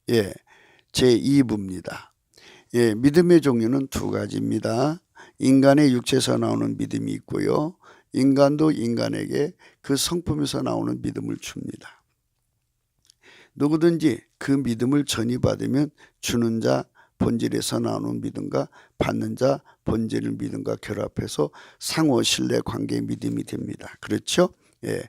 예, 제2부입니다. 예, 믿음의 종류는 두 가지입니다. 인간의 육체에서 나오는 믿음이 있고요. 인간도 인간에게 그 성품에서 나오는 믿음을 줍니다. 누구든지 그 믿음을 전이받으면 주는 자 본질에서 나오는 믿음과 받는 자 본질의 믿음과 결합해서 상호 신뢰 관계의 믿음이 됩니다. 그렇죠? 예,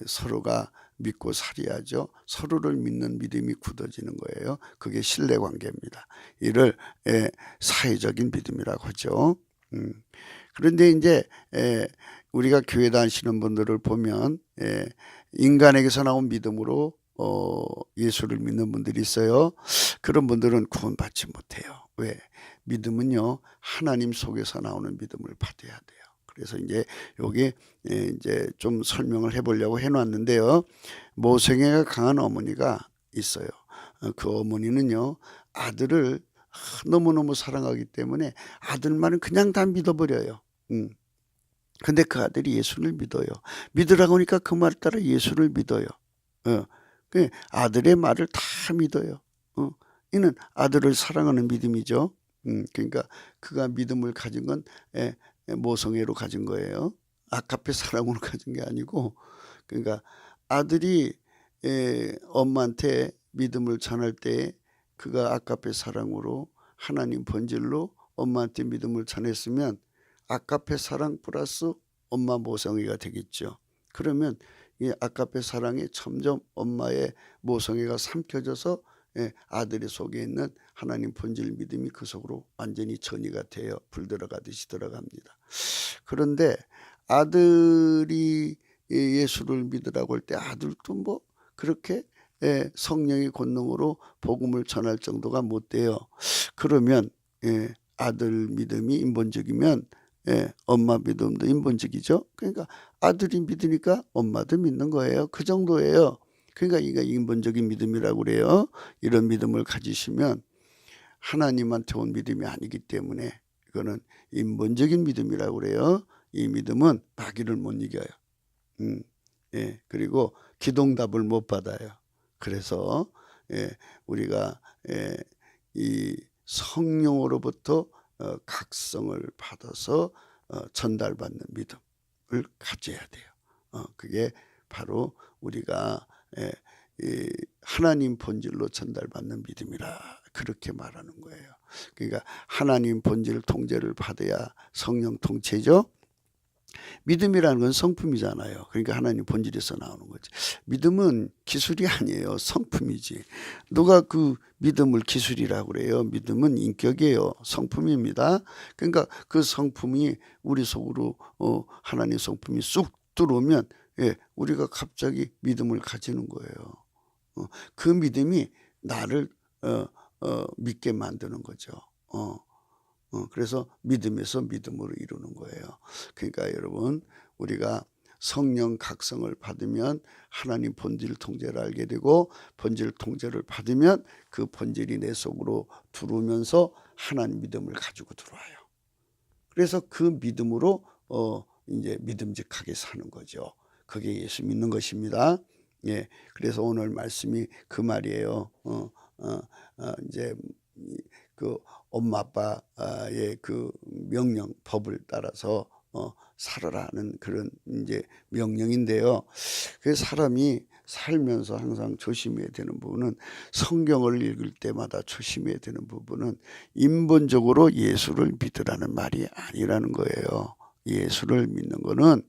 서로가 믿고 살아야죠. 서로를 믿는 믿음이 굳어지는 거예요. 그게 신뢰 관계입니다. 이를 사회적인 믿음이라고 하죠. 그런데 이제 우리가 교회 다니시는 분들을 보면 인간에게서 나온 믿음으로 예수를 믿는 분들이 있어요. 그런 분들은 구원받지 못해요. 왜? 믿음은요, 하나님 속에서 나오는 믿음을 받아야 돼요. 그래서 이제 여기 이제 좀 설명을 해보려고 해놨는데요. 모성애가 강한 어머니가 있어요. 그 어머니는요, 아들을 너무너무 사랑하기 때문에 아들만은 그냥 다 믿어버려요. 근데 그 아들이 예수를 믿어요. 믿으라고 하니까 그 말 따라 예수를 믿어요. 그 아들의 말을 다 믿어요. 이는 아들을 사랑하는 믿음이죠. 그러니까 그가 믿음을 가진 건 모성애로 가진 거예요. 아카페 사랑으로 가진 게 아니고, 그러니까 아들이 엄마한테 믿음을 전할 때 그가 아카페 사랑으로 하나님 본질로 엄마한테 믿음을 전했으면 아카페 사랑 플러스 엄마 모성애가 되겠죠. 그러면 이 아카페 사랑에 점점 엄마의 모성애가 삼켜져서 아들의 속에 있는 하나님 본질 믿음이 그 속으로 완전히 전이가 되어 불 들어가듯이 들어갑니다. 그런데 아들이 예수를 믿으라고 할 때 아들도 뭐 그렇게 성령의 권능으로 복음을 전할 정도가 못 돼요. 그러면 아들 믿음이 인본적이면 엄마 믿음도 인본적이죠. 그러니까 아들이 믿으니까 엄마도 믿는 거예요. 그 정도예요. 그러니까 이게 인본적인 믿음이라고 그래요. 이런 믿음을 가지시면 하나님한테 온 믿음이 아니기 때문에 이거는 인본적인 믿음이라고 그래요. 이 믿음은 마귀를 못 이겨요. 그리고 기도응답을 못 받아요. 그래서 우리가 이 성령으로부터 각성을 받아서 전달받는 믿음을 가져야 돼요. 그게 바로 우리가 하나님 본질로 전달받는 믿음이라 그렇게 말하는 거예요. 그러니까 하나님 본질 통제를 받아야 성령 통제죠. 믿음이라는 건 성품이잖아요. 그러니까 하나님 본질에서 나오는 거지. 믿음은 기술이 아니에요. 성품이지. 누가 그 믿음을 기술이라고 그래요? 믿음은 인격이에요. 성품입니다. 그러니까 그 성품이 우리 속으로 하나님 성품이 쑥 들어오면 우리가 갑자기 믿음을 가지는 거예요. 그 믿음이 나를 믿게 만드는 거죠. 그래서 믿음에서 믿음으로 이루는 거예요. 그러니까 여러분, 우리가 성령 각성을 받으면 하나님 본질 통제를 알게 되고, 본질 통제를 받으면 그 본질이 내 속으로 들어오면서 하나님 믿음을 가지고 들어와요. 그래서 그 믿음으로 이제 믿음직하게 사는 거죠. 그게 예수 믿는 것입니다. 그래서 오늘 말씀이 그 말이에요. 이제 그 엄마 아빠의 그 명령 법을 따라서 살아라는 그런 이제 명령인데요. 그 사람이 살면서 항상 조심해야 되는 부분은, 성경을 읽을 때마다 조심해야 되는 부분은 인본적으로 예수를 믿으라는 말이 아니라는 거예요. 예수를 믿는 거는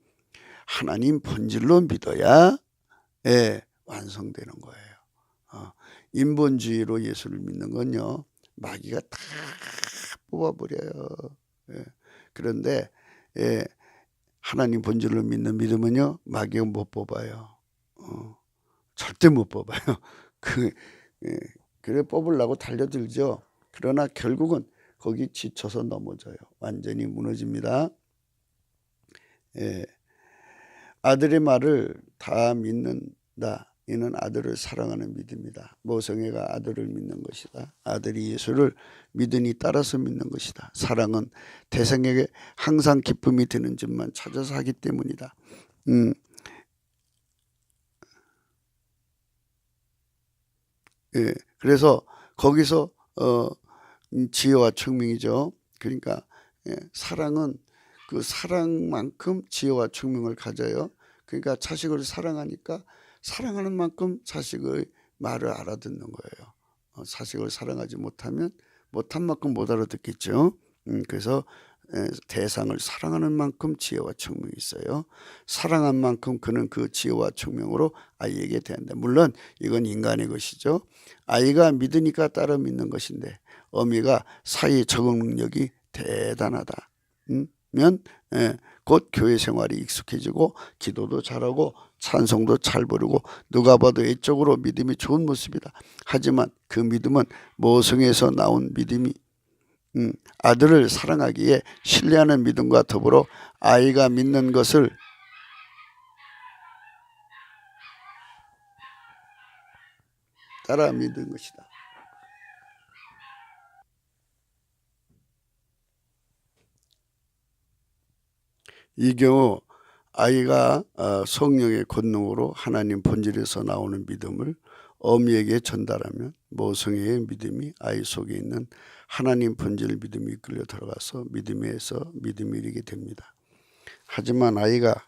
하나님 본질로 믿어야 완성되는 거예요. 인본주의로 예수를 믿는 건요, 마귀가 다 뽑아버려요. 그런데 하나님 본질로 믿는 믿음은요, 마귀가 못 뽑아요. 절대 못 뽑아요. 그래 뽑으려고 달려들죠. 그러나 결국은 거기 지쳐서 넘어져요. 완전히 무너집니다. 아들의 말을 다 믿는다. 이는 아들을 사랑하는 믿음이다. 모성애가 아들을 믿는 것이다. 아들이 예수를 믿으니 따라서 믿는 것이다. 사랑은 대상에게 항상 기쁨이 되는 줄만 찾아서 하기 때문이다. 예, 그래서 거기서 지혜와 청명이죠. 그러니까 사랑은 그 사랑만큼 지혜와 청명을 가져요. 그러니까 자식을 사랑하니까 사랑하는 만큼 자식의 말을 알아듣는 거예요. 자식을 사랑하지 못하면 못한 만큼 못 알아듣겠죠. 그래서 대상을 사랑하는 만큼 지혜와 청명이 있어요. 사랑한 만큼 그는 그 지혜와 청명으로 아이에게 대한다. 물론 이건 인간의 것이죠. 아이가 믿으니까 따라 믿는 것인데 어미가 사이 적응 능력이 대단하다. 면 곧 교회 생활이 익숙해지고 기도도 잘하고 찬송도 잘 부르고 누가 봐도 외적으로 믿음이 좋은 모습이다. 하지만 그 믿음은 모성에서 나온 믿음이 아들을 사랑하기에 신뢰하는 믿음과 더불어 아이가 믿는 것을 따라 믿는 것이다. 이 경우 아이가 성령의 권능으로 하나님 본질에서 나오는 믿음을 어미에게 전달하면 모성애의 믿음이 아이 속에 있는 하나님 본질 믿음이 이끌려 들어가서 믿음에서 믿음이 이르게 됩니다. 하지만 아이가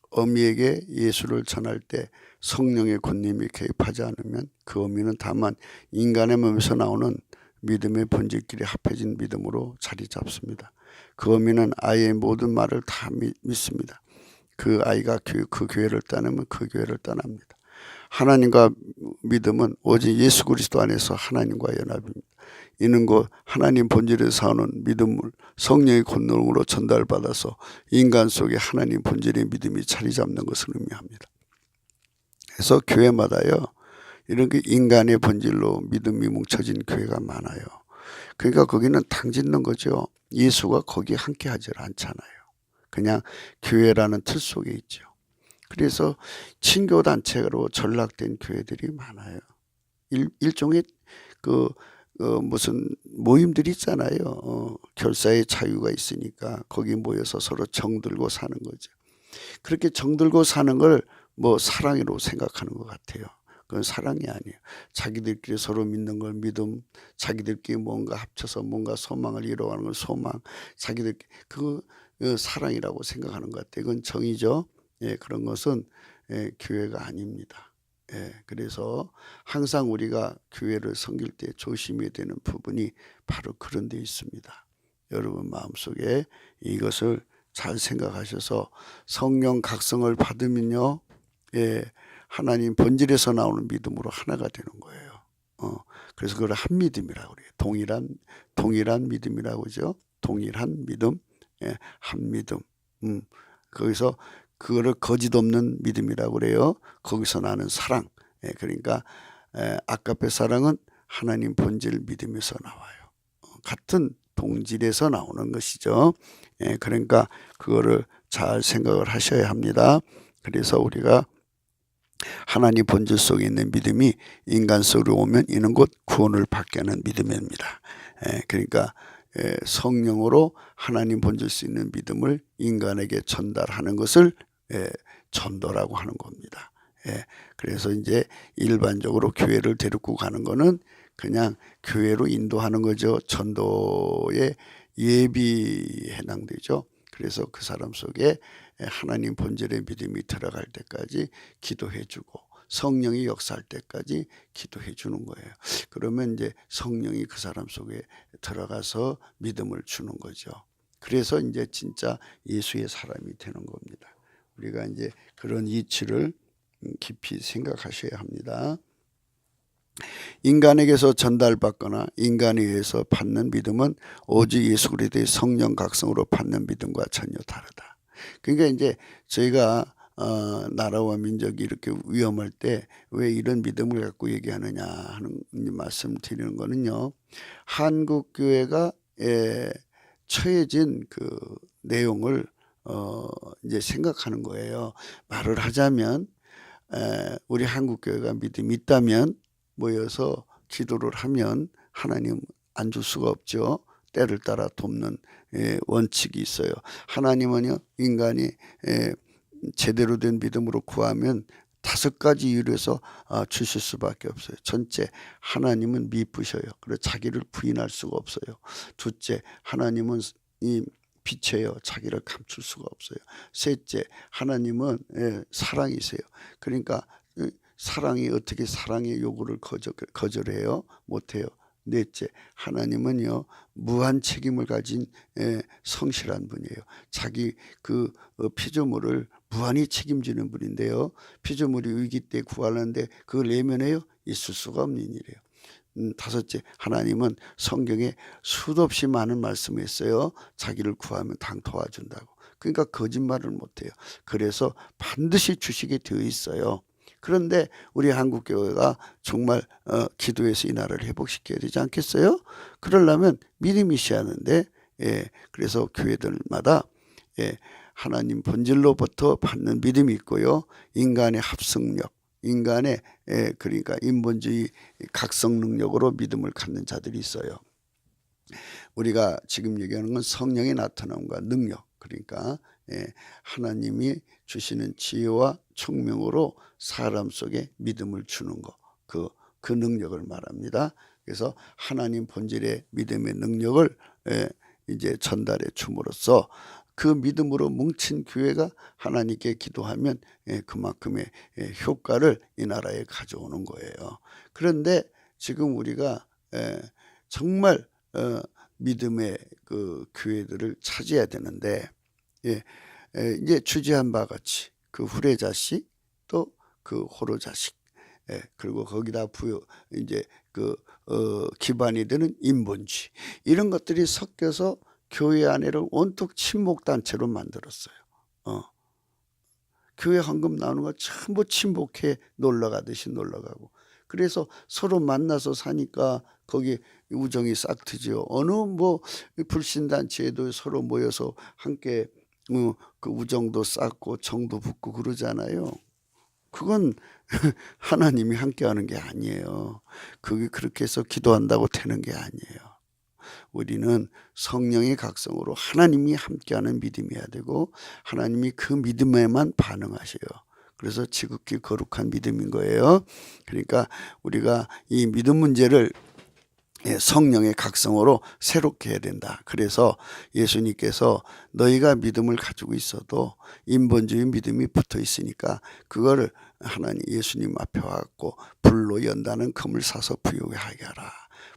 어미에게 예수를 전할 때 성령의 권능이 개입하지 않으면 그 어미는 다만 인간의 몸에서 나오는 믿음의 본질끼리 합해진 믿음으로 자리 잡습니다. 그 어미는 아이의 모든 말을 다 믿습니다. 그 아이가 그 교회를 떠나면 그 교회를 떠납니다. 하나님과 믿음은 오직 예수 그리스도 안에서 하나님과 연합입니다. 이는 곧 하나님 본질에서 사는 믿음을 성령의 권능으로 전달받아서 인간 속에 하나님 본질의 믿음이 자리 잡는 것을 의미합니다. 그래서 교회마다요 이런 게 인간의 본질로 믿음이 뭉쳐진 교회가 많아요. 그러니까 거기는 당 짓는 거죠. 예수가 거기 함께 하지 않잖아요. 그냥 교회라는 틀 속에 있죠. 그래서 친교 단체로 전락된 교회들이 많아요. 일종의 무슨 모임들이 있잖아요. 결사의 자유가 있으니까 거기 모여서 서로 정들고 사는 거죠. 그렇게 정들고 사는 걸 뭐 사랑으로 생각하는 것 같아요. 그건 사랑이 아니에요. 자기들끼리 서로 믿는 걸 믿음, 자기들끼리 뭔가 합쳐서 뭔가 소망을 이뤄가는 걸 소망, 자기들끼리 그 사랑이라고 생각하는 것 같아요. 이건 정의죠. 그런 것은 교회가 아닙니다. 그래서 항상 우리가 교회를 섬길 때 조심해야 되는 부분이 바로 그런 데 있습니다. 여러분 마음속에 이것을 잘 생각하셔서 성령 각성을 받으면요, 하나님 본질에서 나오는 믿음으로 하나가 되는 거예요. 그래서 그걸 한 믿음이라고 그래요. 동일한 믿음이라고 그러죠. 동일한 믿음, 한 믿음. 거기서 그거를 거짓 없는 믿음이라고 그래요. 거기서 나는 사랑. 그러니까 아까페 사랑은 하나님 본질 믿음에서 나와요. 같은 동질에서 나오는 것이죠. 그러니까 그거를 잘 생각을 하셔야 합니다. 그래서 우리가 하나님 본질 속에 있는 믿음이 인간 속으로 오면 이는 곧 구원을 받게 하는 믿음입니다. 그러니까 성령으로 하나님 본질 수 있는 믿음을 인간에게 전달하는 것을 전도라고 하는 겁니다. 그래서 이제 일반적으로 교회를 데리고 가는 거는 그냥 교회로 인도하는 거죠. 전도의 예비에 해당되죠. 그래서 그 사람 속에 하나님 본질의 믿음이 들어갈 때까지 기도해주고 성령이 역사할 때까지 기도해 주는 거예요. 그러면 이제 성령이 그 사람 속에 들어가서 믿음을 주는 거죠. 그래서 이제 진짜 예수의 사람이 되는 겁니다. 우리가 이제 그런 이치를 깊이 생각하셔야 합니다. 인간에게서 전달받거나 인간에 의해서 받는 믿음은 오직 예수 그리스도의 성령 각성으로 받는 믿음과 전혀 다르다. 그러니까 이제 저희가 나라와 민족이 이렇게 위험할 때 왜 이런 믿음을 갖고 얘기하느냐 하는 말씀 드리는 거는요. 한국 교회가 처해진 그 내용을 이제 생각하는 거예요. 말을 하자면 우리 한국 교회가 믿음이 있다면 모여서 기도를 하면 하나님 안 줄 수가 없죠. 때를 따라 돕는 원칙이 있어요. 하나님은요 인간이 제대로 된 믿음으로 구하면 다섯 가지 이유로 해서 주실 수밖에 없어요. 첫째, 하나님은 미쁘셔요. 그래서 자기를 부인할 수가 없어요. 둘째, 하나님은 이 빛이에요. 자기를 감출 수가 없어요. 셋째, 하나님은 사랑이세요. 그러니까 사랑이 어떻게 사랑의 요구를 거절해요? 못해요. 넷째, 하나님은요 무한 책임을 가진 성실한 분이에요. 자기 그 피조물을 무한히 책임지는 분인데요. 피조물이 위기 때 구하는데 그걸 외면해요? 있을 수가 없는 일이에요. 다섯째, 하나님은 성경에 수도 없이 많은 말씀을 했어요. 자기를 구하면 당 도와준다고. 그러니까 거짓말을 못해요. 그래서 반드시 주시게 되어 있어요. 그런데 우리 한국교회가 정말 기도해서 이 나라를 회복시켜야 되지 않겠어요? 그러려면 믿음이 있어야 하는데 그래서 교회들마다 하나님 본질로부터 받는 믿음이 있고요. 인간의 합성력, 인간의 그러니까 인본주의 각성 능력으로 믿음을 갖는 자들이 있어요. 우리가 지금 얘기하는 건 성령의 나타남과 능력, 그러니까 하나님이 주시는 지혜와 총명으로 사람 속에 믿음을 주는 거, 그 능력을 말합니다. 그래서 하나님 본질의 믿음의 능력을 이제 전달해 줌으로써 그 믿음으로 뭉친 교회가 하나님께 기도하면 그만큼의 효과를 이 나라에 가져오는 거예요. 그런데 지금 우리가 정말 믿음의 그 교회들을 차지해야 되는데 이제 주제한 바 같이 그 후레자식 또 그 호로자식 그리고 거기다 이제 그 기반이 되는 인본주의 이런 것들이 섞여서 교회 안에를 온통 친목단체로 만들었어요. 교회 헌금 나오는 거 전부 친목회 놀러가듯이 놀러가고 그래서 서로 만나서 사니까 거기 우정이 싹 트지요. 어느 뭐 불신단체에도 서로 모여서 함께 그 우정도 쌓고 정도 붙고 그러잖아요. 그건 하나님이 함께하는 게 아니에요. 그게 그렇게 해서 기도한다고 되는 게 아니에요. 우리는 성령의 각성으로 하나님이 함께하는 믿음이어야 되고 하나님이 그 믿음에만 반응하셔요. 그래서 지극히 거룩한 믿음인 거예요. 그러니까 우리가 이 믿음 문제를 성령의 각성으로 새롭게 해야 된다. 그래서 예수님께서 너희가 믿음을 가지고 있어도 인본주의 믿음이 붙어 있으니까 그거를 하나님 예수님 앞에 와갖고 불로 연다는 금을 사서 부유하게 하라.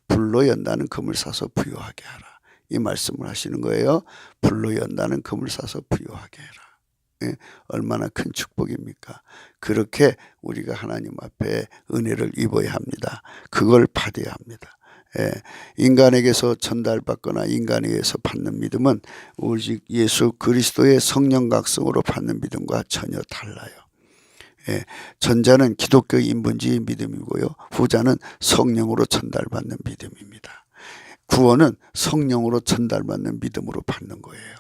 불로 연다는 금을 사서 부유하게 하라. 이 말씀을 하시는 거예요. 불로 연다는 금을 사서 부유하게 해라. 얼마나 큰 축복입니까? 그렇게 우리가 하나님 앞에 은혜를 입어야 합니다. 그걸 받아야 합니다. 인간에게서 전달받거나 인간에 의해서 받는 믿음은 오직 예수 그리스도의 성령 각성으로 받는 믿음과 전혀 달라요. 전자는 기독교 인본주의 믿음이고요. 후자는 성령으로 전달받는 믿음입니다. 구원은 성령으로 전달받는 믿음으로 받는 거예요.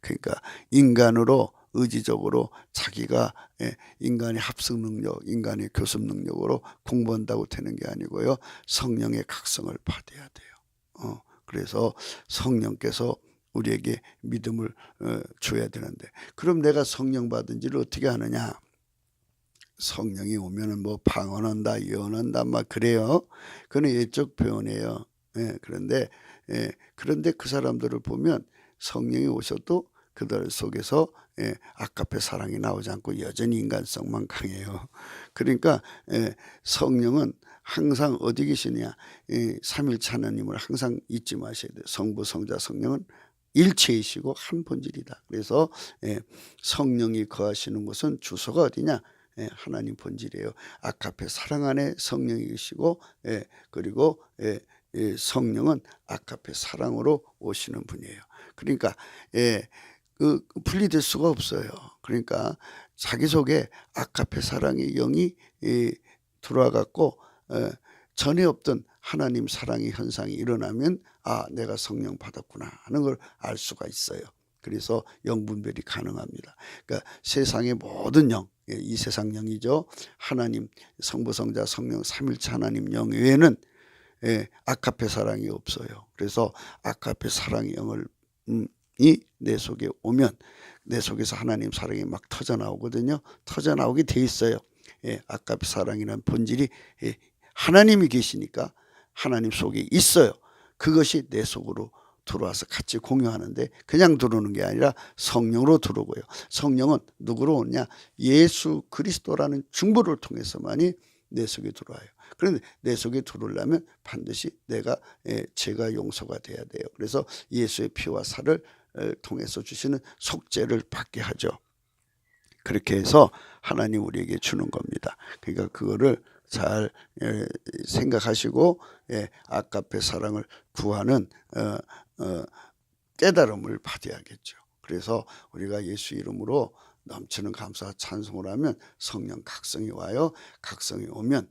그러니까 인간으로 의지적으로 자기가 인간의 합성 능력, 인간의 교섭 능력으로 공부한다고 되는 게 아니고요. 성령의 각성을 받아야 돼요. 그래서 성령께서 우리에게 믿음을 줘야 되는데 그럼 내가 성령 받은지를 어떻게 하느냐? 성령이 오면은 뭐 방언한다, 예언한다, 막 그래요. 그건 예적 표현이에요. 그런데 그 사람들을 보면 성령이 오셔도 그들 속에서 아까페 사랑이 나오지 않고 여전히 인간성만 강해요. 그러니까 성령은 항상 어디 계시냐? 삼일체 하나님을 항상 잊지 마셔야 돼요. 성부, 성자, 성령은 일체이시고 한 본질이다. 그래서 성령이 거하시는 곳은 주소가 어디냐? 하나님 본질이에요. 아카페 사랑 안에 성령이 계시고 그리고 성령은 아카페 사랑으로 오시는 분이에요. 그러니까 분리될 수가 없어요. 그러니까 자기 속에 아카페 사랑의 영이 들어와갖고 전에 없던 하나님 사랑의 현상이 일어나면 내가 성령 받았구나 하는 걸 알 수가 있어요. 그래서 영분별이 가능합니다. 그러니까 세상의 모든 영, 이 세상 영이죠. 하나님, 성부, 성자, 성령, 삼일체 하나님 영 외에는 아카페 사랑이 없어요. 그래서 아카페 사랑의 영을 이 내 속에 오면 내 속에서 하나님 사랑이 막 터져 나오거든요. 터져 나오게 돼 있어요. 예, 아까의 사랑이라는 본질이 하나님이 계시니까 하나님 속에 있어요. 그것이 내 속으로 들어와서 같이 공유하는데 그냥 들어오는 게 아니라 성령으로 들어오고요. 성령은 누구로 오냐? 예수 그리스도라는 중보를 통해서만이 내 속에 들어와요. 그런데 내 속에 들어오려면 반드시 내가 죄가 용서가 돼야 돼요. 그래서 예수의 피와 살을 통해서 주시는 속죄를 받게 하죠. 그렇게 해서 하나님 우리에게 주는 겁니다. 그러니까 그거를 잘 생각하시고 아까페 사랑을 구하는 깨달음을 받아야겠죠. 그래서 우리가 예수 이름으로 넘치는 감사와 찬송을 하면 성령 각성이 와요. 각성이 오면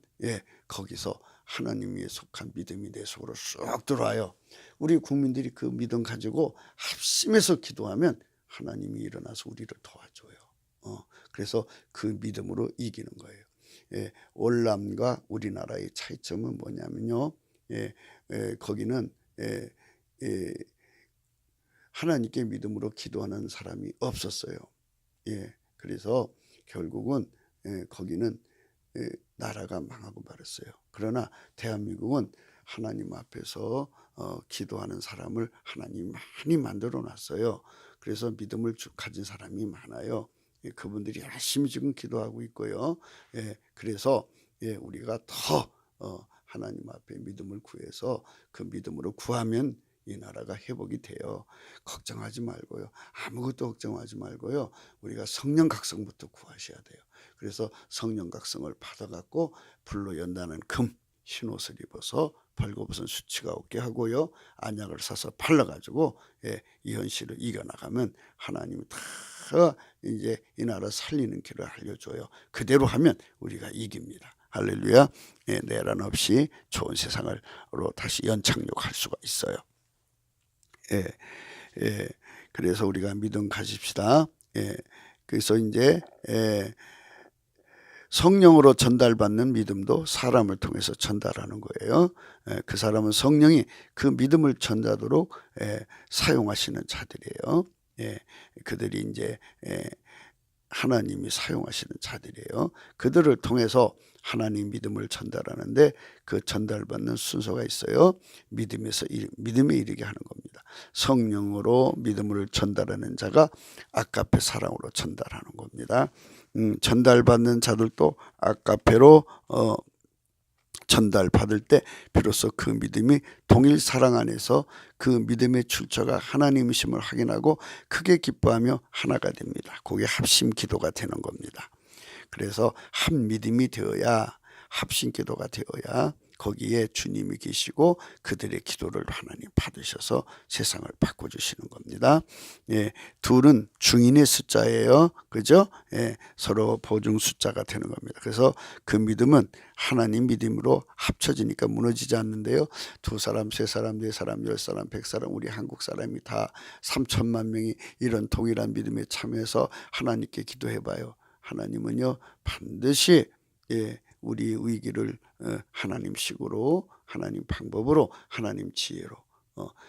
거기서 하나님에 속한 믿음이 내 속으로 쑥 들어와요. 우리 국민들이 그 믿음 가지고 합심해서 기도하면 하나님이 일어나서 우리를 도와줘요. 그래서 그 믿음으로 이기는 거예요. 월남과 우리나라의 차이점은 뭐냐면요. 거기는 하나님께 믿음으로 기도하는 사람이 없었어요. 그래서 결국은 거기는 나라가 망하고 말았어요. 그러나 대한민국은 하나님 앞에서 기도하는 사람을 하나님이 많이 만들어 놨어요. 그래서 믿음을 가진 사람이 많아요. 그분들이 열심히 지금 기도하고 있고요. 그래서 우리가 더 하나님 앞에 믿음을 구해서 그 믿음으로 구하면 이 나라가 회복이 돼요. 걱정하지 말고요. 아무것도 걱정하지 말고요. 우리가 성령 각성부터 구하셔야 돼요. 그래서 성령 각성을 받아갖고 불로 연다는 금 흰 옷을 입어서 벌거벗은 수치가 없게 하고요. 안약을 사서 발라가지고 이 현실을 이겨나가면 하나님이 다 이제 이 나라 살리는 길을 알려줘요. 그대로 하면 우리가 이깁니다. 할렐루야. 내란 없이 좋은 세상으로 다시 연착륙할 수가 있어요. 그래서 우리가 믿음 가집시다. 그래서 이제 성령으로 전달받는 믿음도 사람을 통해서 전달하는 거예요. 그 사람은 성령이 그 믿음을 전하도록 사용하시는 자들이에요. 그들이 이제 하나님이 사용하시는 자들이에요. 그들을 통해서 하나님 믿음을 전달하는데 그 전달받는 순서가 있어요. 믿음에 이르게 하는 겁니다. 성령으로 믿음을 전달하는 자가 아까페 사랑으로 전달하는 겁니다. 전달받는 자들도 아까페로 전달받을 때 비로소 그 믿음이 동일 사랑 안에서 그 믿음의 출처가 하나님이심을 확인하고 크게 기뻐하며 하나가 됩니다. 그게 합심 기도가 되는 겁니다. 그래서 한 믿음이 되어야, 합심 기도가 되어야 거기에 주님이 계시고 그들의 기도를 하나님 받으셔서 세상을 바꿔주시는 겁니다. 둘은 중인의 숫자예요. 그죠? 서로 보증 숫자가 되는 겁니다. 그래서 그 믿음은 하나님 믿음으로 합쳐지니까 무너지지 않는데요. 2사람, 3사람, 4사람, 10사람, 100사람, 우리 한국 사람이 다 3천만 명이 이런 동일한 믿음에 참여해서 하나님께 기도해봐요. 하나님은요 반드시 우리 위기를 하나님식으로, 하나님 방법으로, 하나님 지혜로.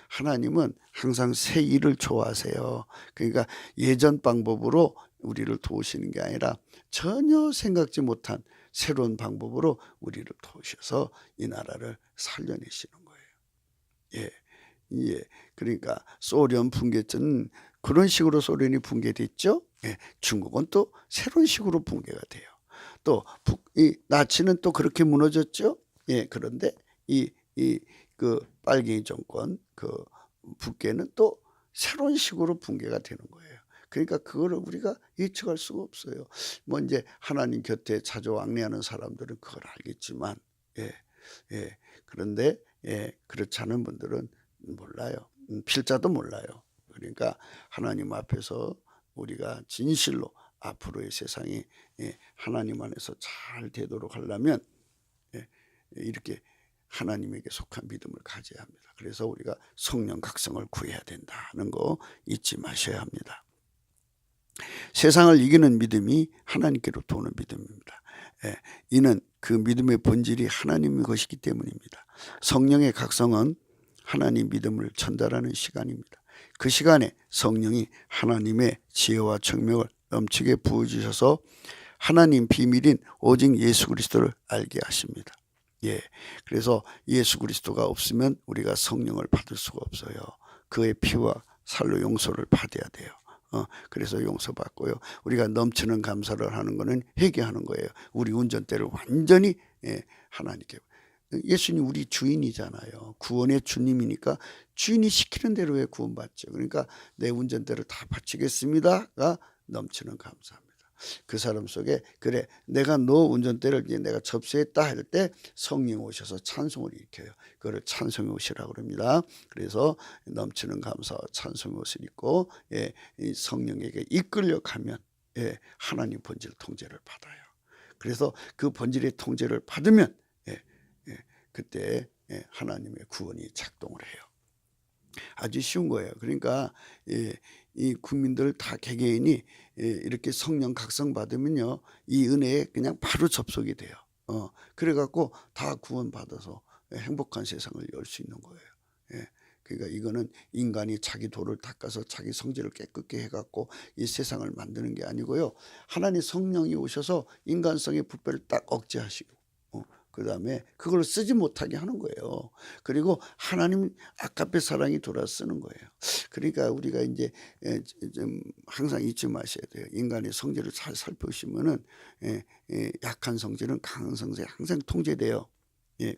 하나님은 항상 새 일을 좋아하세요. 그러니까 예전 방법으로 우리를 도우시는 게 아니라 전혀 생각지 못한 새로운 방법으로 우리를 도우셔서 이 나라를 살려내시는 거예요. 그러니까 소련 붕괴전 그런 식으로 소련이 붕괴됐죠. 중국은 또 새로운 식으로 붕괴가 돼요. 또 이 나치는 또 그렇게 무너졌죠. 그런데 그 빨갱이 정권 그 북괴는 또 새로운 식으로 붕괴가 되는 거예요. 그러니까 그거를 우리가 예측할 수가 없어요. 뭐 이제 하나님 곁에 자주 왕래하는 사람들은 그걸 알겠지만, 그런데 그렇지 않은 분들은 몰라요. 필자도 몰라요. 그러니까 하나님 앞에서 우리가 진실로 앞으로의 세상이 하나님 안에서 잘 되도록 하려면 이렇게 하나님에게 속한 믿음을 가져야 합니다. 그래서 우리가 성령 각성을 구해야 된다는 거 잊지 마셔야 합니다. 세상을 이기는 믿음이 하나님께로 도는 믿음입니다. 이는 그 믿음의 본질이 하나님의 것이기 때문입니다. 성령의 각성은 하나님 믿음을 전달하는 시간입니다. 그 시간에 성령이 하나님의 지혜와 청명을 넘치게 부어주셔서 하나님 비밀인 오직 예수 그리스도를 알게 하십니다. 예, 그래서 예수 그리스도가 없으면 우리가 성령을 받을 수가 없어요. 그의 피와 살로 용서를 받아야 돼요. 그래서 용서받고요. 우리가 넘치는 감사를 하는 거는 회개하는 거예요. 우리 운전대를 완전히 하나님께. 예수님 우리 주인이잖아요. 구원의 주님이니까 주인이 시키는 대로 왜 구원받죠. 그러니까 내 운전대를 다 바치겠습니다가 넘치는 감사합니다. 그 사람 속에 그래 내가 너 운전대를 이제 내가 접수했다 할 때 성령 오셔서 찬송을 일으켜요. 그거를 찬송의 옷이라고 합니다. 그래서 넘치는 감사와 찬송의 옷을 입고 이 성령에게 이끌려 가면 하나님 본질 통제를 받아요. 그래서 그 본질의 통제를 받으면 그때 하나님의 구원이 작동을 해요. 아주 쉬운 거예요. 그러니까 이 국민들 다 개개인이 이렇게 성령 각성 받으면요, 이 은혜에 그냥 바로 접속이 돼요. 그래갖고 다 구원 받아서 행복한 세상을 열 수 있는 거예요. 그러니까 이거는 인간이 자기 도를 닦아서 자기 성질을 깨끗게 해갖고 이 세상을 만드는 게 아니고요. 하나님 성령이 오셔서 인간성의 부패를 딱 억제하시고 그 다음에 그걸 쓰지 못하게 하는 거예요. 그리고 하나님 아깝게 사랑이 돌아 쓰는 거예요. 그러니까 우리가 이제 좀 항상 잊지 마셔야 돼요. 인간의 성질을 잘 살펴보시면은 약한 성질은 강한 성질에 항상 통제돼요.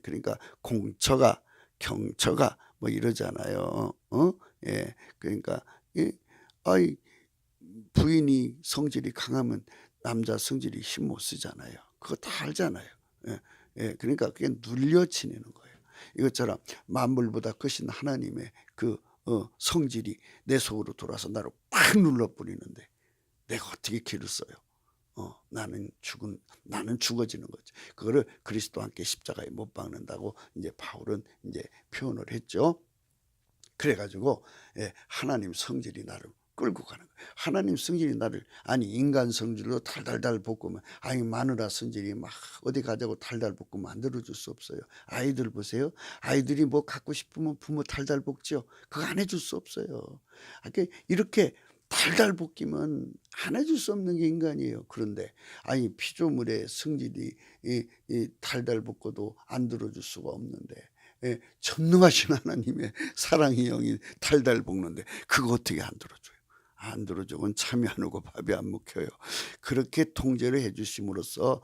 그러니까 공처가 경처가 뭐 이러잖아요. 그러니까 부인이 성질이 강하면 남자 성질이 힘 못 쓰잖아요. 그거 다 알잖아요. 그러니까 그게 눌려 지내는 거예요. 이것처럼 만물보다 크신 하나님의 그 성질이 내 속으로 돌아서 나를 팍 눌러버리는데 내가 어떻게 길을 써요? 나는 죽어지는 거죠. 그거를 그리스도와 함께 십자가에 못 박는다고 이제 바울은 이제 표현을 했죠. 그래가지고 하나님 성질이 나를 끌고 가는 거예요. 하나님 성질이 나를 인간 성질로 달달달 볶으면 마누라 성질이 막 어디 가자고 달달 볶으면 만들어줄 수 없어요. 아이들 보세요. 아이들이 뭐 갖고 싶으면 부모 달달 볶죠. 그거 안 해줄 수 없어요. 이렇게 달달 볶이면 안 해줄 수 없는 게 인간이에요. 그런데 피조물의 성질이 이 달달 볶아도 안 들어줄 수가 없는데 전능하신 하나님의 사랑의 영이 달달 볶는데 그거 어떻게 안 들어줘요? 안 들어주면 잠이 안 오고 밥이 안 먹혀요. 그렇게 통제를 해주심으로써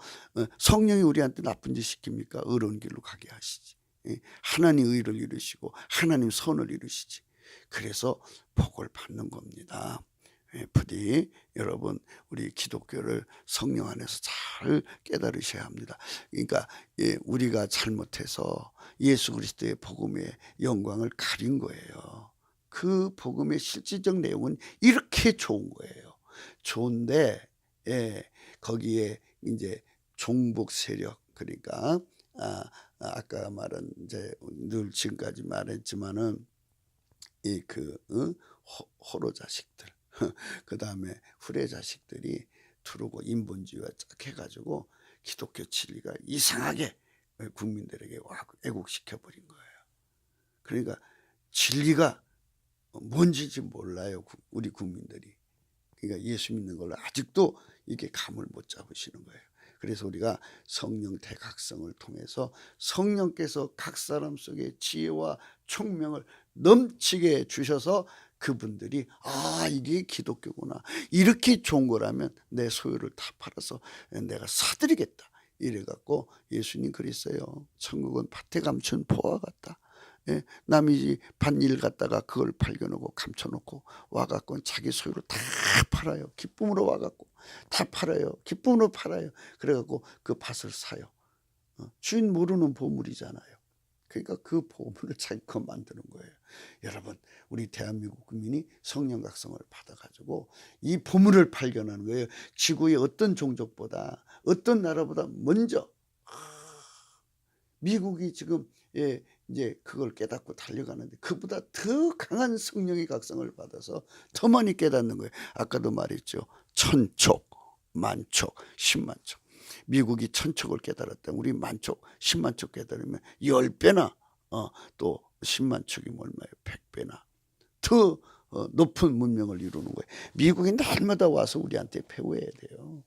성령이 우리한테 나쁜 짓 시킵니까? 의로운 길로 가게 하시지. 하나님 의를 이루시고 하나님 선을 이루시지. 그래서 복을 받는 겁니다. 부디 여러분 우리 기독교를 성령 안에서 잘 깨달으셔야 합니다. 그러니까 우리가 잘못해서 예수 그리스도의 복음의 영광을 가린 거예요. 그 복음의 실질적 내용은 이렇게 좋은 거예요. 좋은데 거기에 이제 종북 세력, 그러니까 아까 말한 이제 늘 지금까지 말했지만은 호로 자식들 그 다음에 후레 자식들이 두르고 인본주의와 쫙 해가지고 기독교 진리가 이상하게 국민들에게 왜곡시켜 버린 거예요. 그러니까 진리가 뭔지 몰라요, 우리 국민들이. 그러니까 예수 믿는 걸로 아직도 이게 감을 못 잡으시는 거예요. 그래서 우리가 성령 대각성을 통해서 성령께서 각 사람 속에 지혜와 총명을 넘치게 주셔서 그분들이 이게 기독교구나, 이렇게 좋은 거라면 내 소유를 다 팔아서 내가 사드리겠다 이래갖고 예수님 그랬어요. 천국은 밭에 감춘 포와 같다. 남이 밭일 갖다가 그걸 발견하고 감춰놓고 와갖고 자기 소유를 다 팔아요. 기쁨으로 와갖고 다 팔아요. 기쁨으로 팔아요. 그래갖고 그 밭을 사요. 주인 모르는 보물이잖아요. 그러니까 그 보물을 자기 거 만드는 거예요. 여러분 우리 대한민국 국민이 성령 각성을 받아가지고 이 보물을 발견하는 거예요. 지구의 어떤 종족보다 어떤 나라보다 먼저 미국이 지금 이제 그걸 깨닫고 달려가는데 그보다 더 강한 성령의 각성을 받아서 더 많이 깨닫는 거예요. 아까도 말했죠. 천촉, 만촉, 10만촉. 미국이 천촉을 깨달았다. 우리 만촉, 10만촉 깨달으면 10배나 또 10만촉이면 얼마예요? 100배나 더 높은 문명을 이루는 거예요. 미국이 날마다 와서 우리한테 배워야 돼요.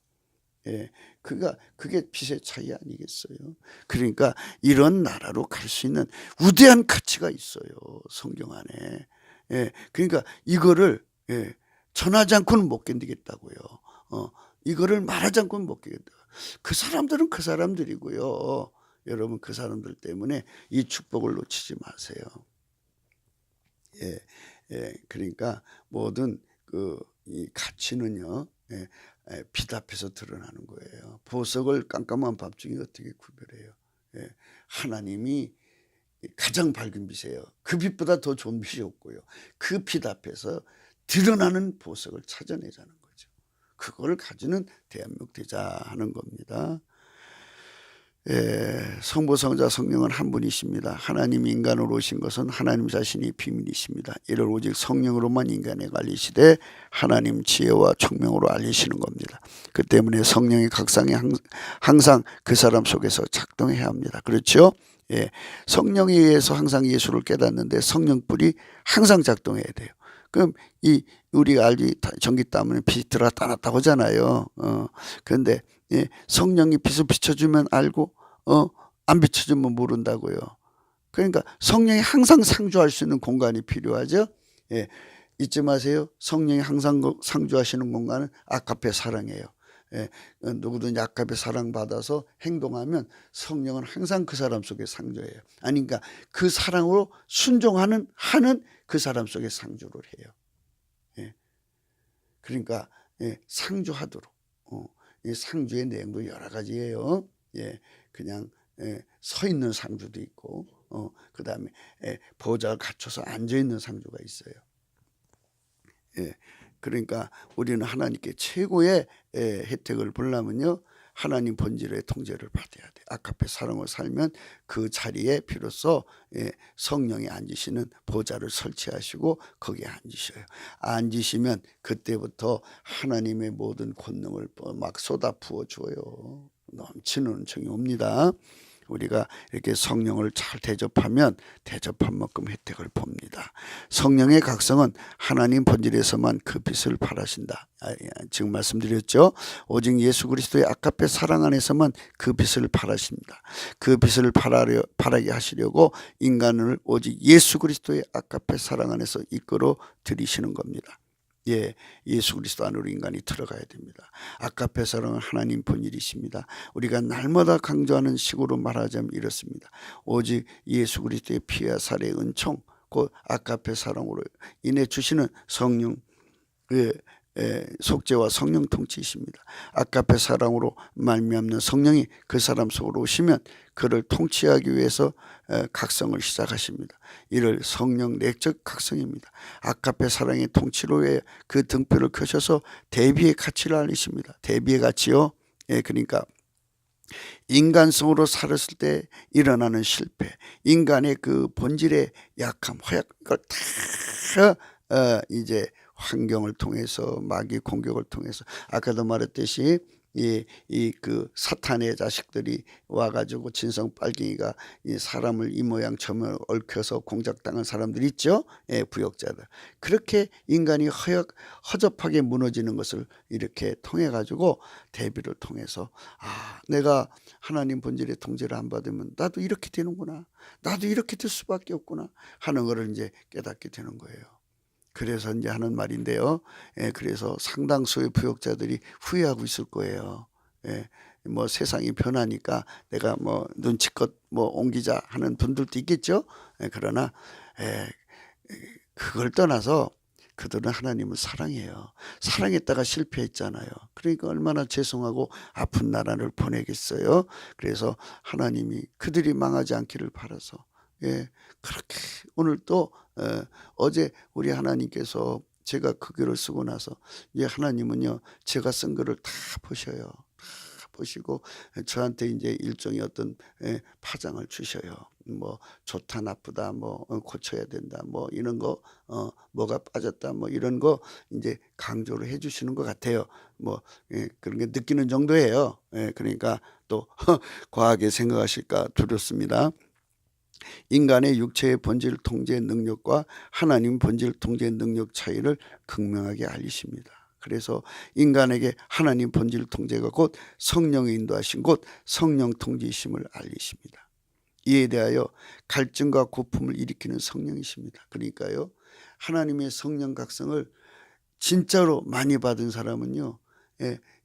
예, 그게 빛의 차이 아니겠어요? 그러니까 이런 나라로 갈 수 있는 우대한 가치가 있어요, 성경 안에. 예, 그러니까 이거를 전하지 않고는 못 견디겠다고요. 이거를 말하지 않고는 못 견디겠다. 그 사람들은 그 사람들이고요. 여러분 그 사람들 때문에 이 축복을 놓치지 마세요. 그러니까 모든 이 가치는요, 빛 앞에서 드러나는 거예요. 보석을 깜깜한 밤중에 어떻게 구별해요? 하나님이 가장 밝은 빛이에요. 그 빛보다 더 좋은 빛이 없고요. 그 빛 앞에서 드러나는 보석을 찾아내자는 거죠. 그걸 가지는 대한민국 되자 하는 겁니다. 성부, 성자, 성령은 한 분이십니다. 하나님 인간으로 오신 것은 하나님 자신이 비밀이십니다. 이를 오직 성령으로만 인간에게 알리시되 하나님 지혜와 총명으로 알리시는 겁니다. 그 때문에 성령의 각성이 항상 그 사람 속에서 작동해야 합니다. 그렇죠? 성령에 의해서 항상 예수를 깨닫는데 성령불이 항상 작동해야 돼요. 그럼 우리가 알지 전기땀은 빛이 들어갔다 놨다고 하잖아요. 그런데 성령이 빛을 비춰주면 알고 안 비춰주면 모른다고요. 그러니까 성령이 항상 상주할 수 있는 공간이 필요하죠. 잊지 마세요. 성령이 항상 상주하시는 공간은 아카페 사랑이에요. 누구든지 아카페 사랑받아서 행동하면 성령은 항상 그 사람 속에 상주해요. 아니 그러니까 그 사랑으로 순종하는 그 사람 속에 상주를 해요. 그러니까 상주하도록. 이 상주의 내용도 여러 가지예요. 그냥 서 있는 상주도 있고, 그 다음에 보좌를 갖춰서 앉아 있는 상주가 있어요. 그러니까 우리는 하나님께 최고의 혜택을 보려면요, 하나님 본질의 통제를 받아야 돼. 아카페 사랑을 살면 그 자리에 비로소 성령이 앉으시는 보좌를 설치하시고 거기에 앉으셔요. 앉으시면 그때부터 하나님의 모든 권능을 막 쏟아 부어 줘요. 넘치는 은총이 옵니다. 우리가 이렇게 성령을 잘 대접하면 대접한 만큼 혜택을 봅니다. 성령의 각성은 하나님 본질에서만 그 빛을 발하신다. 지금 말씀드렸죠. 오직 예수 그리스도의 아카페 사랑 안에서만 그 빛을 발하십니다. 그 빛을 발하게 하시려고 인간을 오직 예수 그리스도의 아카페 사랑 안에서 이끌어 들이시는 겁니다. 예수 그리스도 안으로 인간이 들어가야 됩니다. 아카페 사랑은 하나님 본일이십니다. 우리가 날마다 강조하는 식으로 말하자면 이렇습니다. 오직 예수 그리스도의 피와 살의 은총, 곧 아카페 사랑으로 인해 주시는 성령 속죄와 성령 통치이십니다. 아카페 사랑으로 말미암는 성령이 그 사람 속으로 오시면 그를 통치하기 위해서 각성을 시작하십니다. 이를 성령 내적 각성입니다. 아카페 사랑의 통치로 그 등뼈를 켜셔서 대비의 가치를 알리십니다. 대비의 가치요. 그러니까 인간성으로 살았을 때 일어나는 실패, 인간의 그 본질의 약함, 허약, 이걸 다 이제 환경을 통해서 마귀 공격을 통해서 아까도 말했듯이 그 사탄의 자식들이 와가지고 진성 빨갱이가 이 사람을 이 모양 저 모양 얽혀서 공작당한 사람들 있죠. 부역자들. 그렇게 인간이 허접하게 무너지는 것을 이렇게 통해 가지고 대비를 통해서 내가 하나님 본질의 통제를 안 받으면 나도 이렇게 되는구나, 나도 이렇게 될 수밖에 없구나 하는 것을 이제 깨닫게 되는 거예요. 그래서 이제 하는 말인데요. 그래서 상당수의 부역자들이 후회하고 있을 거예요. 뭐 세상이 변하니까 내가 뭐 눈치껏 뭐 옮기자 하는 분들도 있겠죠. 그러나 그걸 떠나서 그들은 하나님을 사랑해요. 사랑했다가 실패했잖아요. 그러니까 얼마나 죄송하고 아픈 나라를 보내겠어요. 그래서 하나님이 그들이 망하지 않기를 바라서 그렇게 오늘 또 어제 우리 하나님께서 제가 그 글을 쓰고 나서 이제 하나님은요 제가 쓴 글을 다 보셔요. 다 보시고 저한테 이제 일종의 어떤 파장을 주셔요. 뭐 좋다 나쁘다 뭐 고쳐야 된다 뭐 이런 거 뭐가 빠졌다 뭐 이런 거 이제 강조를 해주시는 것 같아요. 뭐 그런 게 느끼는 정도예요. 그러니까 또 과하게 생각하실까 두렵습니다. 인간의 육체의 본질 통제 능력과 하나님 본질 통제 능력 차이를 극명하게 알리십니다. 그래서 인간에게 하나님 본질 통제가 곧 성령의 인도하신 곧 성령 통제이심을 알리십니다. 이에 대하여 갈증과 고품을 일으키는 성령이십니다. 그러니까요, 하나님의 성령 각성을 진짜로 많이 받은 사람은요,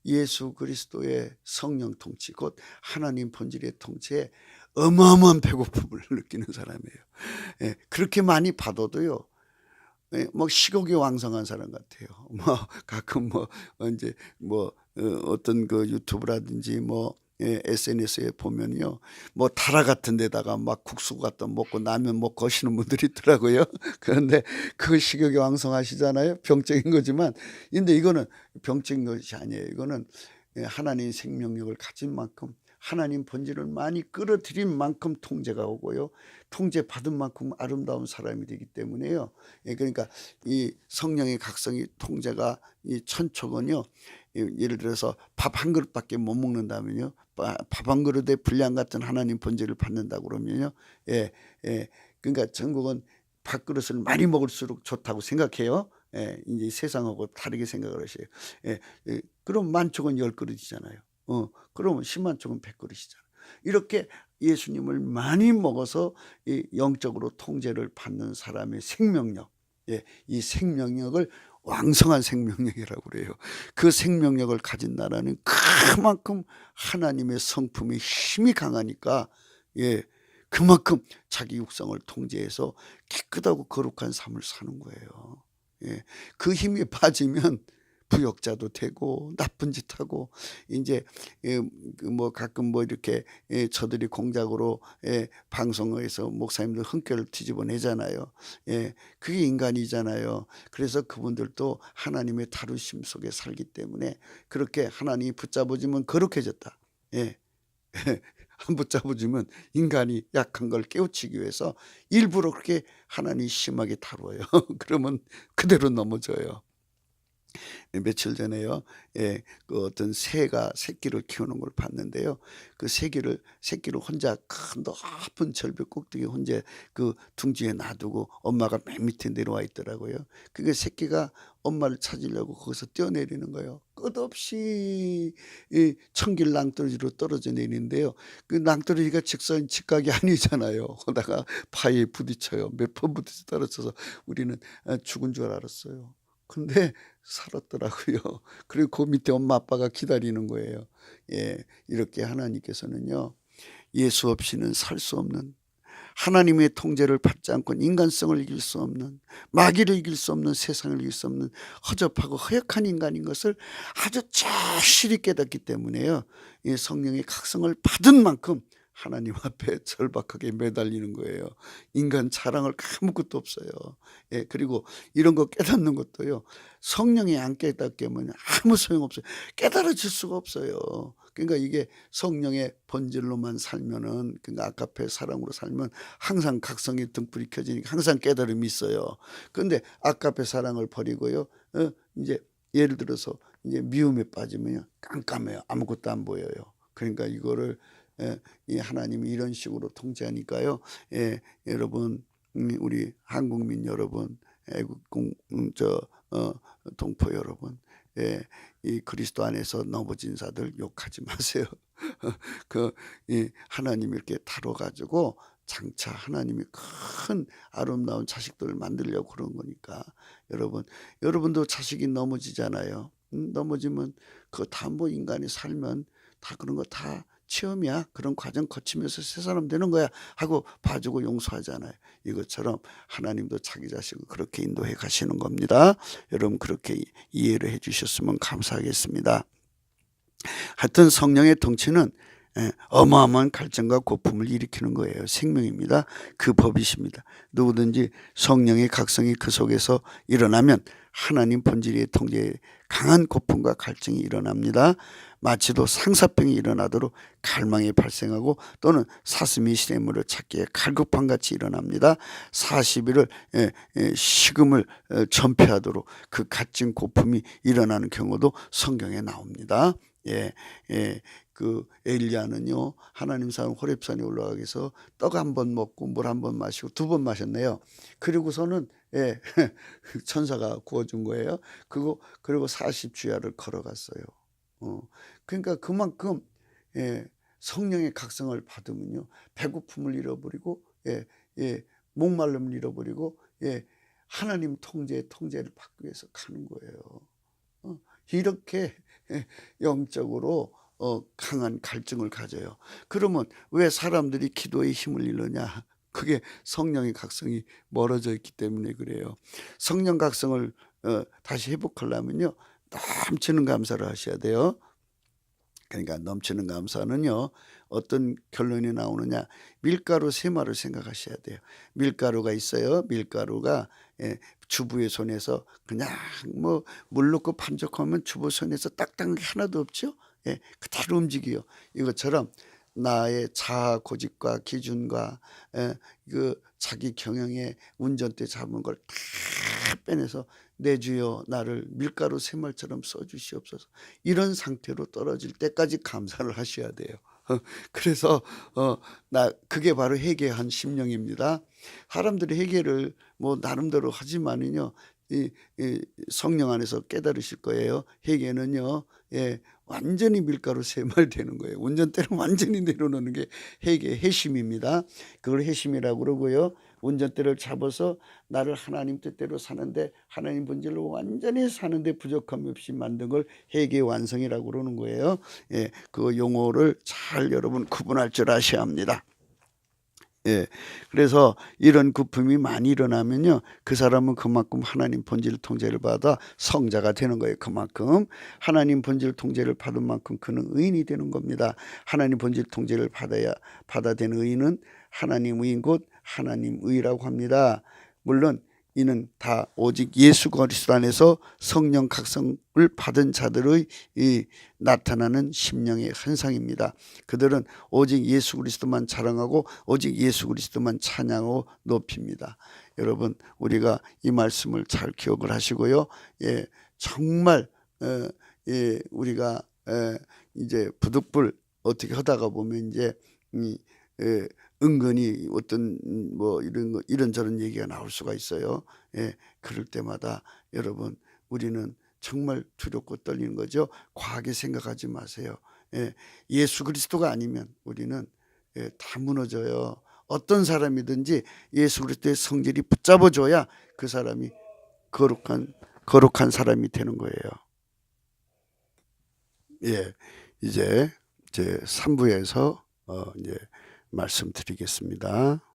예수 그리스도의 성령 통치 곧 하나님 본질의 통치에 어마어마한 배고픔을 느끼는 사람이에요. 그렇게 많이 받아도요, 뭐 식욕이 왕성한 사람 같아요. 뭐 가끔 이제 어떤 그 유튜브라든지 SNS에 보면요, 다라 같은 데다가 막 국수 갖다 먹고 라면 먹고 하시는 분들이 있더라고요. 그런데 그 식욕이 왕성하시잖아요. 병적인 거지만, 근데 이거는 병적인 것이 아니에요. 이거는 하나님 생명력을 가진 만큼, 하나님 본질을 많이 끌어들인 만큼 통제가 오고요, 통제 받은 만큼 아름다운 사람이 되기 때문에요. 그러니까 이 성령의 각성이 통제가 이 천초건요, 예를 들어서 밥 한 그릇밖에 못 먹는다면요, 밥 한 그릇에 분량 같은 하나님 본질을 받는다고 그러면요, 그러니까 전국은 밥그릇을 많이 먹을수록 좋다고 생각해요. 이제 세상하고 다르게 생각을 하셔요. 그럼 만촉은 10그릇이잖아요. 그러면 10만촉은 100그릇이잖아요. 이렇게 예수님을 많이 먹어서 이 영적으로 통제를 받는 사람의 생명력, 이 생명력을 왕성한 생명력이라고 그래요. 그 생명력을 가진 나라는 그만큼 하나님의 성품의 힘이 강하니까, 그만큼 자기 육성을 통제해서 깨끗하고 거룩한 삶을 사는 거예요. 그 힘이 빠지면 부역자도 되고 나쁜 짓 하고, 이제 가끔 이렇게 저들이 공작으로 방송에서 목사님들 흥결을 뒤집어내잖아요. 그게 인간이잖아요. 그래서 그분들도 하나님의 다루심 속에 살기 때문에 그렇게 하나님이 붙잡아주면 거룩해졌다. 안 붙잡아주면 인간이 약한 걸 깨우치기 위해서 일부러 그렇게 하나님이 심하게 다루어요. 그러면 그대로 넘어져요. 며칠 전에요, 그 어떤 새가 새끼를 키우는 걸 봤는데요, 그 새끼를 혼자 큰 높은 절벽 꼭대기 혼자 그 둥지에 놔두고 엄마가 맨 밑에 내려와 있더라고요. 그게 새끼가 엄마를 찾으려고 거기서 뛰어내리는 거예요. 끝없이 이 천길 낭떠러지로 떨어져 내리는데요, 그 낭떠러지가 직각이 아니잖아요. 거다가 바위에 부딪혀요. 몇 번 부딪혀 떨어져서 우리는 죽은 줄 알았어요. 근데 살았더라고요. 그리고 그 밑에 엄마 아빠가 기다리는 거예요. 이렇게 하나님께서는요, 예수 없이는 살 수 없는, 하나님의 통제를 받지 않고는 인간성을 이길 수 없는, 마귀를 이길 수 없는, 세상을 이길 수 없는 허접하고 허약한 인간인 것을 아주 절실히 깨닫기 때문에요, 이 성령의 각성을 받은 만큼 하나님 앞에 절박하게 매달리는 거예요. 인간 자랑할 아무것도 없어요. 그리고 이런 거 깨닫는 것도요, 성령이 안 깨닫게 하면 아무 소용없어요. 깨달아질 수가 없어요. 그러니까 이게 성령의 본질로만 살면은, 그러니까 아까페 사랑으로 살면 항상 각성의 등불이 켜지니까 항상 깨달음이 있어요. 그런데 아까페 사랑을 버리고요, 이제 예를 들어서 이제 미움에 빠지면요, 깜깜해요. 아무것도 안 보여요. 그러니까 이거를 이 하나님이 이런 식으로 통제하니까요, 여러분, 우리 한국민 여러분, 애국공 동포 여러분, 이 그리스도 안에서 넘어진 자들 욕하지 마세요. 이 하나님이 이렇게 다뤄가지고 장차 하나님이 큰 아름다운 자식들을 만들려고 그런 거니까, 여러분도 자식이 넘어지잖아요. 넘어지면 그거 다 인간이 살면 다 그런 거 다 체험이야. 그런 과정 거치면서 새 사람 되는 거야 하고 봐주고 용서하잖아요. 이것처럼 하나님도 자기 자식을 그렇게 인도해 가시는 겁니다. 여러분 그렇게 이해를 해 주셨으면 감사하겠습니다. 하여튼 성령의 통치는 어마어마한 갈증과 고품을 일으키는 거예요. 생명입니다. 그 법이십니다. 누구든지 성령의 각성이 그 속에서 일어나면 하나님 본질의 통제에 강한 고품과 갈증이 일어납니다. 마치도 상사병이 일어나도록 갈망이 발생하고 또는 사슴이 시냇물을 찾기에 갈급함같이 일어납니다. 40일을 식음을 전폐하도록 그 갈증 고품이 일어나는 경우도 성경에 나옵니다. 그 엘리야는요 하나님 산 호렙산에 올라가기 위해서 떡 한 번 먹고 물 한 번 마시고 2번 마셨네요. 그리고서는 예, 천사가 구워준 거예요. 그리고 40주야를 걸어갔어요. 그러니까 그만큼 예, 성령의 각성을 받으면요 배고픔을 잃어버리고 목마름을 잃어버리고 하나님 통제를 받기 위해서 가는 거예요. 이렇게 영적으로 강한 갈증을 가져요. 그러면 왜 사람들이 기도의 힘을 잃느냐? 그게 성령의 각성이 멀어져 있기 때문에 그래요. 성령 각성을 다시 회복하려면요 넘치는 감사를 하셔야 돼요. 그러니까 넘치는 감사는요 어떤 결론이 나오느냐, 밀가루 세마를 생각하셔야 돼요. 밀가루가 있어요. 밀가루가 주부의 손에서 그냥 뭐 물 넣고 반죽하면 주부 손에서 딱딱한 게 하나도 없죠. 그대로 움직여요. 이것처럼 나의 자아 고집과 기준과 그 자기 경영의 운전대 잡은 걸 다 빼내서 내 주여 나를 밀가루 세말처럼 써주시옵소서, 이런 상태로 떨어질 때까지 감사를 하셔야 돼요. 그래서 그게 바로 회개한 심령입니다. 사람들이 회개를 뭐 나름대로 하지만은요 이 성령 안에서 깨달으실 거예요. 회개는요 완전히 밀가루 세말 되는 거예요. 운전대를 완전히 내려놓는 게 회심입니다. 그걸 회심이라고 그러고요. 운전대를 잡아서 나를 하나님 뜻대로 사는데, 하나님 본질로 완전히 사는데 부족함이 없이 만든 걸 회개 완성이라고 그러는 거예요. 그 용어를 잘 여러분 구분할 줄 아셔야 합니다. 그래서 이런 구품이 많이 일어나면요 그 사람은 그만큼 하나님 본질 통제를 받아 성자가 되는 거예요. 그만큼 하나님 본질 통제를 받은 만큼 그는 의인이 되는 겁니다. 하나님 본질 통제를 받아된 의인은 하나님 의인 곧 하나님 의라고 합니다. 물론 이는 다 오직 예수 그리스도 안에서 성령 각성을 받은 자들의 나타나는 심령의 현상입니다. 그들은 오직 예수 그리스도만 자랑하고 오직 예수 그리스도만 찬양하고 높입니다. 여러분 우리가 이 말씀을 잘 기억을 하시고요. 정말 우리가 이제 부득불 어떻게 하다가 보면 이제 은근히 어떤 뭐 이런저런 얘기가 나올 수가 있어요. 그럴 때마다 여러분 우리는 정말 두렵고 떨리는 거죠. 과하게 생각하지 마세요. 예수 그리스도가 아니면 우리는 다 무너져요. 어떤 사람이든지 예수 그리스도의 성질이 붙잡아줘야 그 사람이 거룩한 사람이 되는 거예요. 이제 제 3부에서 이제 말씀드리겠습니다.